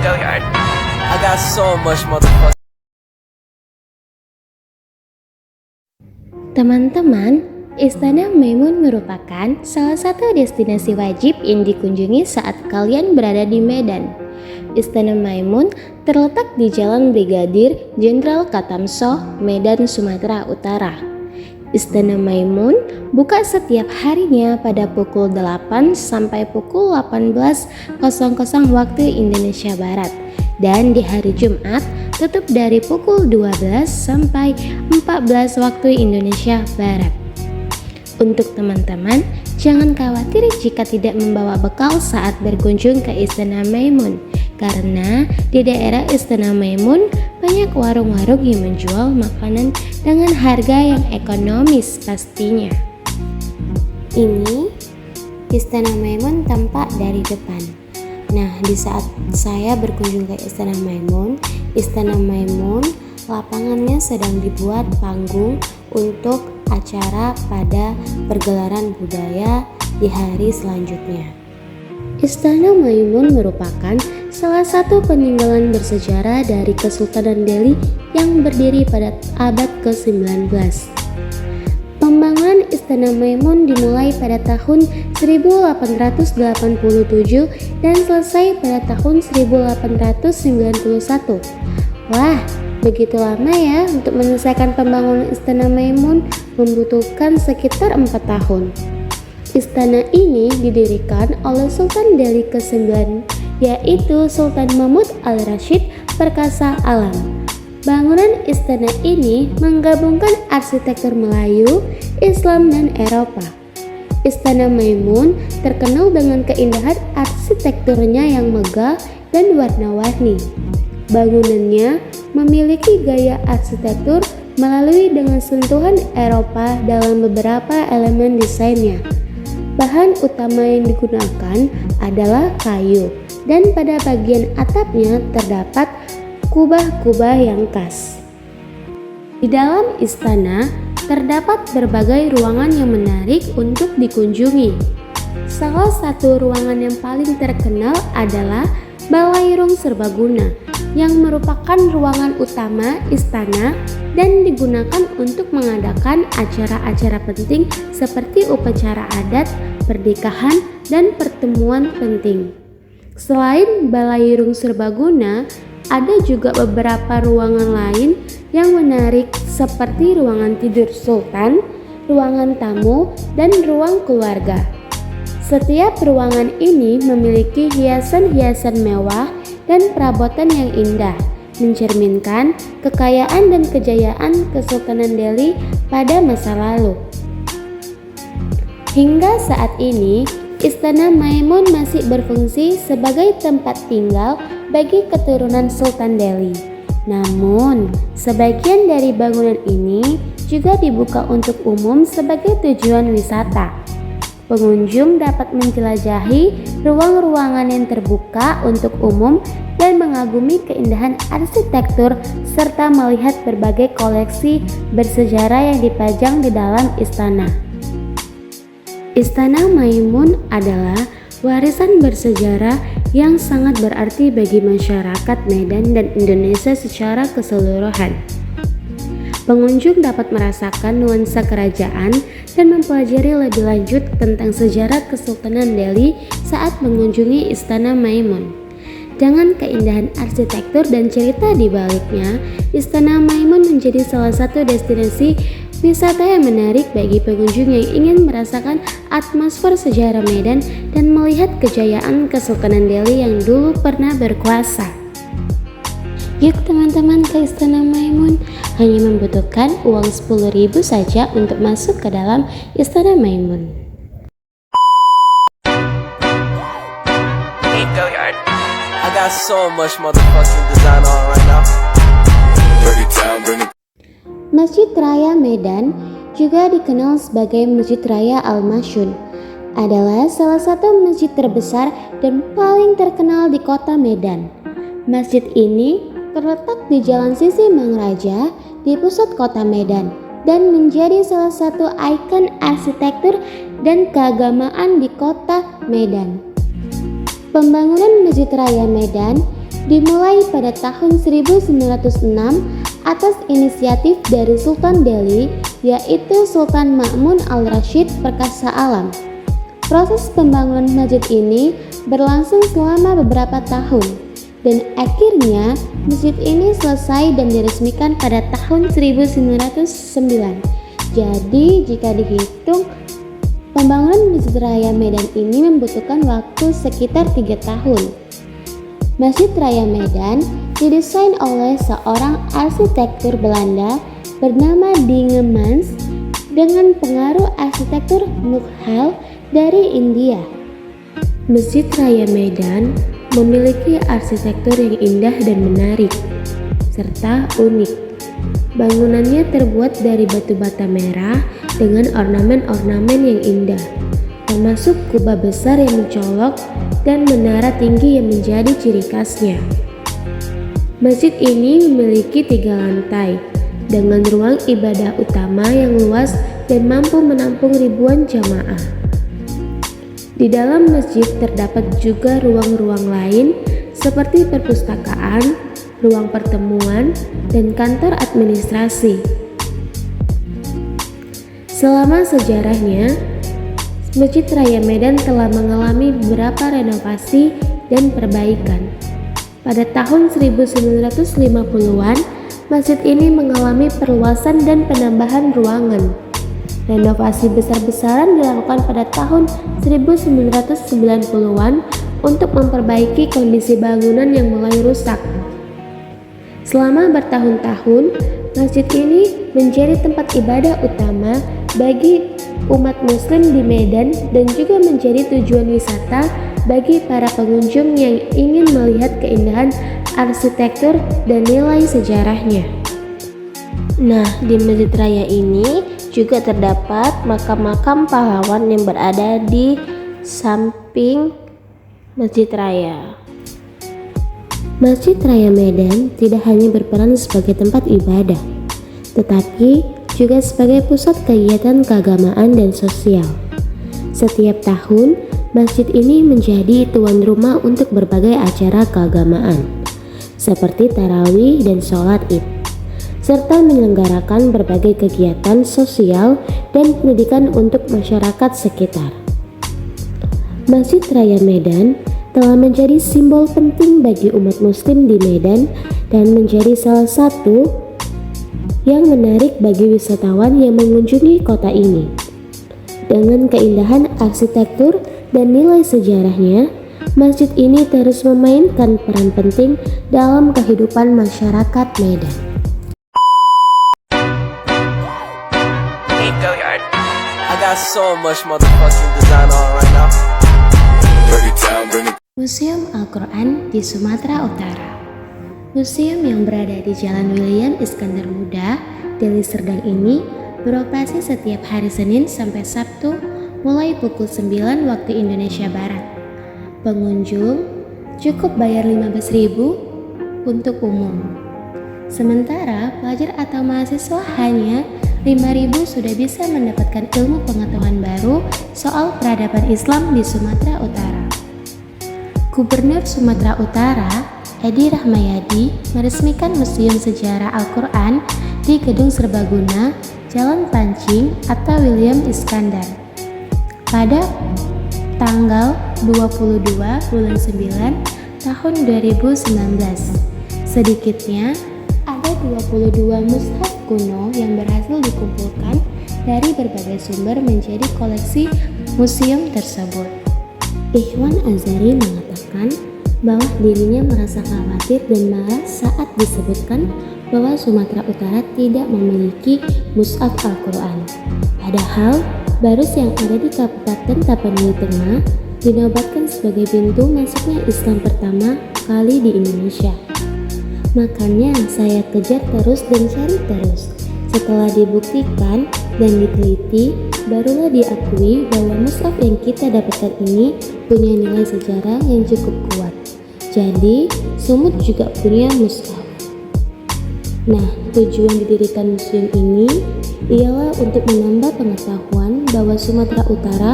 I got so much motherfucking. Teman-teman, Istana Maimun merupakan salah satu destinasi wajib yang dikunjungi saat kalian berada di Medan. Istana Maimun terletak di Jalan Brigadir Jenderal Katamso, Medan, Sumatera Utara. Istana Maimun buka setiap harinya pada pukul 8 sampai pukul 18.00 waktu Indonesia Barat, dan di hari Jumat tutup dari pukul 12 sampai 14 waktu Indonesia Barat. Untuk teman-teman, jangan khawatir jika tidak membawa bekal saat berkunjung ke Istana Maimun, karena di daerah Istana Maimun banyak warung-warung yang menjual makanan dengan harga yang ekonomis pastinya. Ini Istana Maimun tampak dari depan. Nah, di saat saya berkunjung ke Istana Maimun lapangannya sedang dibuat panggung untuk acara pada pergelaran budaya di hari selanjutnya. Istana Maimun merupakan salah satu peninggalan bersejarah dari Kesultanan Delhi yang berdiri pada abad ke-19. Pembangunan Istana Maimun dimulai pada tahun 1887 dan selesai pada tahun 1891. Wah, begitu lama ya untuk menyelesaikan pembangunan Istana Maimun, membutuhkan sekitar 4 tahun. Istana ini didirikan oleh Sultan Delhi ke-9, yaitu Sultan Mahmud Al-Rashid Perkasa Alam. Bangunan istana ini menggabungkan arsitektur Melayu, Islam, dan Eropa. Istana Maimun terkenal dengan keindahan arsitekturnya yang megah dan warna-warni. Bangunannya memiliki gaya arsitektur melalui dengan sentuhan Eropa dalam beberapa elemen desainnya. Bahan utama yang digunakan adalah kayu, dan pada bagian atapnya terdapat kubah-kubah yang khas. Di dalam istana terdapat berbagai ruangan yang menarik untuk dikunjungi. Salah satu ruangan yang paling terkenal adalah Balairung Serbaguna, yang merupakan ruangan utama istana dan digunakan untuk mengadakan acara-acara penting seperti upacara adat, pernikahan, dan pertemuan penting. Selain Balairung Serbaguna, ada juga beberapa ruangan lain yang menarik seperti ruangan tidur sultan, ruangan tamu, dan ruang keluarga. Setiap ruangan ini memiliki hiasan-hiasan mewah dan perabotan yang indah, mencerminkan kekayaan dan kejayaan Kesultanan Delhi pada masa lalu. Hingga saat ini, Istana Maimun masih berfungsi sebagai tempat tinggal bagi keturunan Sultan Delhi. Namun, sebagian dari bangunan ini juga dibuka untuk umum sebagai tujuan wisata. Pengunjung dapat menjelajahi ruang-ruangan yang terbuka untuk umum dan mengagumi keindahan arsitektur serta melihat berbagai koleksi bersejarah yang dipajang di dalam istana. Istana Maimun adalah warisan bersejarah yang sangat berarti bagi masyarakat Medan dan Indonesia secara keseluruhan. Pengunjung dapat merasakan nuansa kerajaan dan mempelajari lebih lanjut tentang sejarah Kesultanan Delhi saat mengunjungi Istana Maimun. Dengan keindahan arsitektur dan cerita di baliknya, Istana Maimun menjadi salah satu destinasi wisata yang menarik bagi pengunjung yang ingin merasakan atmosfer sejarah Medan dan melihat kejayaan Kesultanan Delhi yang dulu pernah berkuasa. Yuk teman-teman ke Istana Maimun, hanya membutuhkan uang 10.000 saja untuk masuk ke dalam Istana Maimun. I got so much motherfucking design on right now. Masjid Raya Medan, juga dikenal sebagai Masjid Raya Al-Masyun, adalah salah satu masjid terbesar dan paling terkenal di kota Medan. Masjid ini terletak di Jalan Sisi Mangraja di pusat kota Medan dan menjadi salah satu ikon arsitektur dan keagamaan di kota Medan. Pembangunan Masjid Raya Medan Dimulai pada tahun 1906 atas inisiatif dari Sultan Delhi, yaitu Sultan Ma'mun al-Rashid Perkasa Alam. Proses pembangunan masjid ini berlangsung selama beberapa tahun dan akhirnya masjid ini selesai dan diresmikan pada tahun 1909. Jadi jika dihitung, pembangunan Masjid Raya Medan ini membutuhkan waktu sekitar 3 tahun. Masjid Raya Medan didesain oleh seorang arsitektur Belanda bernama Dingemans dengan pengaruh arsitektur Mughal dari India. Masjid Raya Medan memiliki arsitektur yang indah dan menarik, serta unik. Bangunannya terbuat dari batu bata merah dengan ornamen-ornamen yang indah, termasuk kubah besar yang mencolok dan menara tinggi yang menjadi ciri khasnya. Masjid ini memiliki 3 lantai, dengan ruang ibadah utama yang luas dan mampu menampung ribuan jamaah. Di dalam masjid terdapat juga ruang-ruang lain seperti perpustakaan, ruang pertemuan, dan kantor administrasi. Selama sejarahnya, Masjid Raya Medan telah mengalami beberapa renovasi dan perbaikan. Pada tahun 1950-an, masjid ini mengalami perluasan dan penambahan ruangan. Renovasi besar-besaran dilakukan pada tahun 1990-an untuk memperbaiki kondisi bangunan yang mulai rusak. Selama bertahun-tahun, masjid ini menjadi tempat ibadah utama bagi umat muslim di Medan dan juga menjadi tujuan wisata bagi para pengunjung yang ingin melihat keindahan arsitektur dan nilai sejarahnya. Nah, di Masjid Raya ini juga terdapat makam-makam pahlawan yang berada di samping Masjid Raya. Masjid Raya Medan tidak hanya berperan sebagai tempat ibadah, tetapi juga sebagai pusat kegiatan keagamaan dan sosial. Setiap tahun, masjid ini menjadi tuan rumah untuk berbagai acara keagamaan, seperti tarawih dan sholat Id, serta menyelenggarakan berbagai kegiatan sosial dan pendidikan untuk masyarakat sekitar. Masjid Raya Medan telah menjadi simbol penting bagi umat muslim di Medan dan menjadi salah satu yang menarik bagi wisatawan yang mengunjungi kota ini. Dengan keindahan arsitektur dan nilai sejarahnya, masjid ini terus memainkan peran penting dalam kehidupan masyarakat Medan. I got so much motherfucking design on right now. Museum Al-Quran di Sumatera Utara. Museum yang berada di Jalan William Iskandar Muda, Deli Serdang ini beroperasi setiap hari Senin sampai Sabtu mulai pukul 9 waktu Indonesia Barat. Pengunjung cukup bayar 15.000 untuk umum. Sementara pelajar atau mahasiswa hanya 5.000 sudah bisa mendapatkan ilmu pengetahuan baru soal peradaban Islam di Sumatera Utara. Gubernur Sumatera Utara, Edi Rahmayadi, meresmikan Museum Sejarah Al-Quran di Gedung Serbaguna, Jalan Pancing atau William Iskandar pada tanggal 22 bulan 9 tahun 2019. Sedikitnya ada 22 mushaf kuno yang berhasil dikumpulkan dari berbagai sumber menjadi koleksi museum tersebut. Ikhwan Azhari mengatakan bahwa dirinya merasa khawatir dan marah saat disebutkan bahwa Sumatera Utara tidak memiliki mushaf Al-Quran. Padahal Barus yang ada di Kabupaten Tapanuli Tengah dinobatkan sebagai pintu masuknya Islam pertama kali di Indonesia. Makanya saya kejar terus dan cari terus. Setelah dibuktikan dan diteliti, barulah diakui bahwa mushaf yang kita dapatkan ini punya nilai sejarah yang cukup kuat. Jadi, Sumut juga punya mushaf. Nah, tujuan didirikan museum ini ialah untuk menambah pengetahuan bahwa Sumatera Utara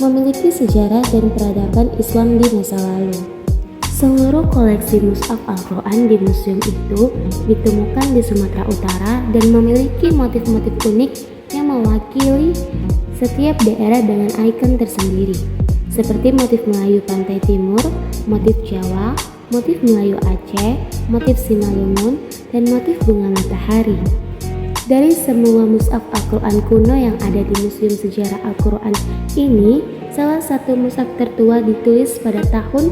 memiliki sejarah dan peradaban Islam di masa lalu. Seluruh koleksi mushaf Al-Quran di museum itu ditemukan di Sumatera Utara dan memiliki motif-motif unik yang mewakili setiap daerah dengan ikon tersendiri, seperti motif Melayu Pantai Timur, motif Jawa, motif Melayu Aceh, motif Simalungun, dan motif bunga matahari. Dari semua mushaf Al-Quran kuno yang ada di Museum Sejarah Al-Quran ini, salah satu mushaf tertua ditulis pada tahun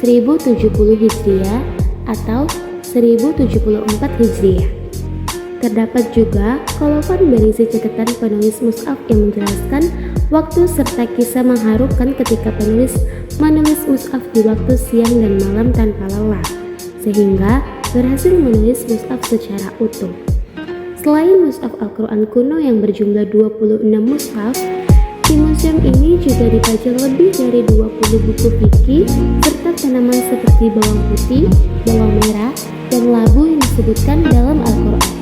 1070 Hijriah atau 1074 Hijriah. Terdapat juga kolofan berisi catatan penulis mushaf yang menjelaskan waktu serta kisah mengharukan ketika penulis menulis mushaf di waktu siang dan malam tanpa lelah, sehingga berhasil menulis mushaf secara utuh. Selain mushaf Al-Quran kuno yang berjumlah 26 mushaf, di museum ini juga dipajang lebih dari 20 buku fikih serta tanaman seperti bawang putih, bawang merah, dan labu yang disebutkan dalam Al-Quran.